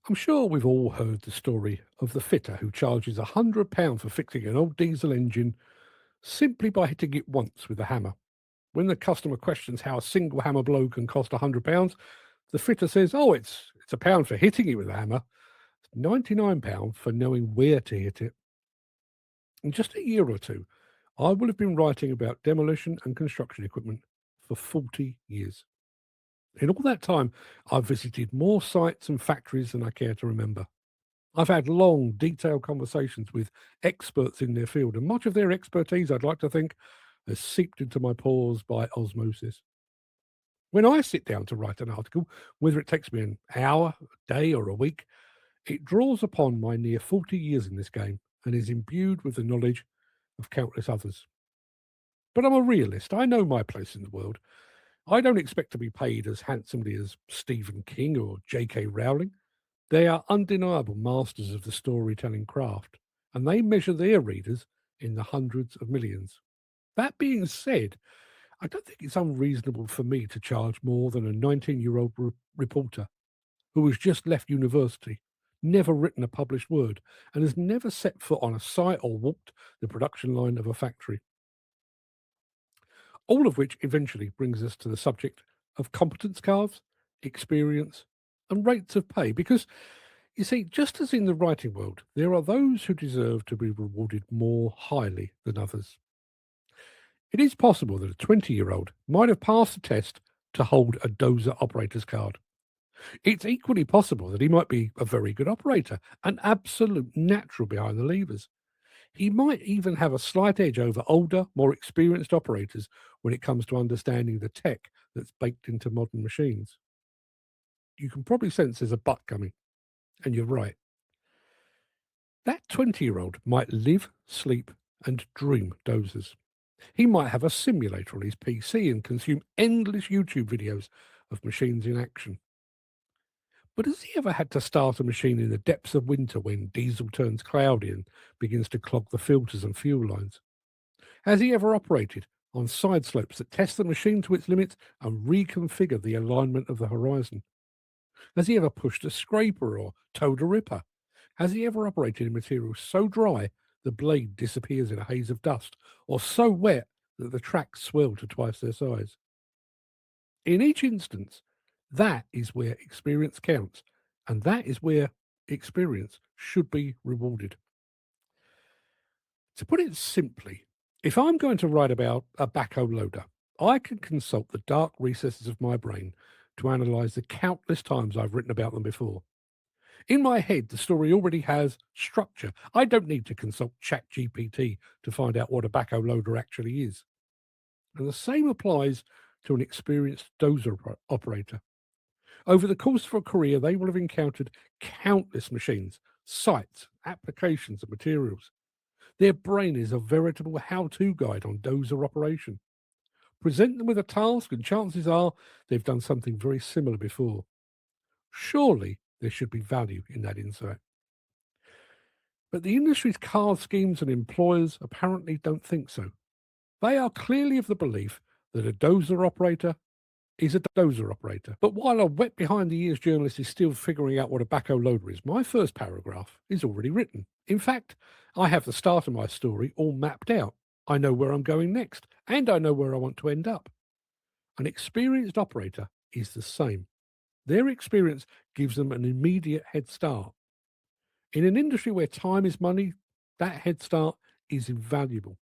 I'm sure we've all heard the story of the fitter who charges £100 for fixing an old diesel engine simply by hitting it once with a hammer. When the customer questions how a single hammer blow can cost £100, the fitter says, "Oh, it's a pound for hitting it with a hammer, it's £99 for knowing where to hit it." In just a year or two, I will have been writing about demolition and construction equipment for 40 years. In all that time, I've visited more sites and factories than I care to remember. I've had long, detailed conversations with experts in their field, and much of their expertise, I'd like to think, has seeped into my pores by osmosis. When I sit down to write an article, whether it takes me an hour, a day, or a week, it draws upon my near 40 years in this game and is imbued with the knowledge of countless others. But I'm a realist. I know my place in the world. I don't expect to be paid as handsomely as Stephen King or J.K. Rowling. They are undeniable masters of the storytelling craft, and they measure their readers in the hundreds of millions. That being said, I don't think it's unreasonable for me to charge more than a 19-year-old reporter who has just left university, never written a published word, and has never set foot on a site or walked the production line of a factory. All of which eventually brings us to the subject of competence cards, experience, and rates of pay. Because, you see, just as in the writing world, there are those who deserve to be rewarded more highly than others. It is possible that a 20-year-old might have passed the test to hold a dozer operator's card. It's equally possible that he might be a very good operator, an absolute natural behind the levers. He might even have a slight edge over older, more experienced operators when it comes to understanding the tech that's baked into modern machines. You can probably sense there's a but coming, and you're right. That 20-year-old might live, sleep, and dream dozers. He might have a simulator on his PC and consume endless YouTube videos of machines in action. But has he ever had to start a machine in the depths of winter when diesel turns cloudy and begins to clog the filters and fuel lines? Has he ever operated on side slopes that test the machine to its limits and reconfigure the alignment of the horizon? Has he ever pushed a scraper or towed a ripper? Has he ever operated in material so dry the blade disappears in a haze of dust, or so wet that the tracks swell to twice their size? In each instance, that is where experience counts, and that is where experience should be rewarded. To put it simply, if I'm going to write about a backhoe loader, I can consult the dark recesses of my brain to analyse the countless times I've written about them before. In my head, the story already has structure. I don't need to consult ChatGPT to find out what a backhoe loader actually is. And the same applies to an experienced dozer operator. Over the course of a career, they will have encountered countless machines, sites, applications, and materials. Their brain is a veritable how-to guide on dozer operation. Present them with a task, and chances are they've done something very similar before. Surely there should be value in that insight. But the industry's card schemes and employers apparently don't think so. They are clearly of the belief that a dozer operator is a dozer operator. But while a wet behind the ears journalist is still figuring out what a backhoe loader is, my first paragraph is already written. In fact, I have the start of my story all mapped out. I know where I'm going next, and I know where I want to end up. An experienced operator is the same. Their experience gives them an immediate head start. In an industry where time is money, that head start is invaluable.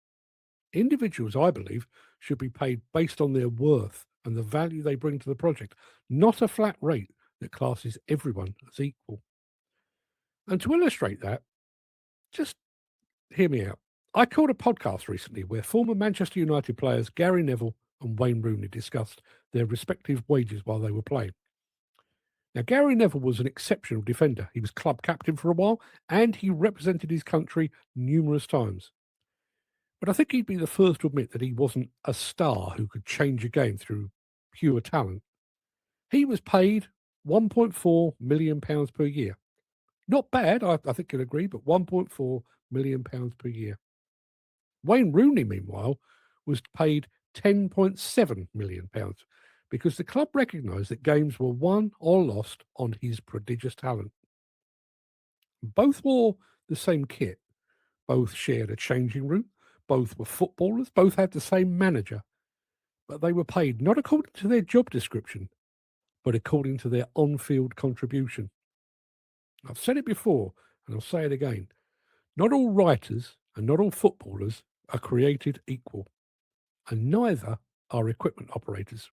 Individuals, I believe, should be paid based on their worth and the value they bring to the project, not a flat rate that classes everyone as equal. And to illustrate that, just hear me out. I called a podcast recently where former Manchester United players Gary Neville and Wayne Rooney discussed their respective wages while they were playing. Now, Gary Neville was an exceptional defender. He was club captain for a while and he represented his country numerous times. But I think he'd be the first to admit that he wasn't a star who could change a game through pure talent. He was paid £1.4 million per year. Not bad, I think you'll agree, but £1.4 million per year. Wayne Rooney, meanwhile, was paid £10.7 million because the club recognised that games were won or lost on his prodigious talent. Both wore the same kit, both shared a changing room, both were footballers, both had the same manager, but they were paid not according to their job description, but according to their on field contribution. I've said it before, and I'll say it again. Not all writers and not all footballers are created equal, and neither are equipment operators.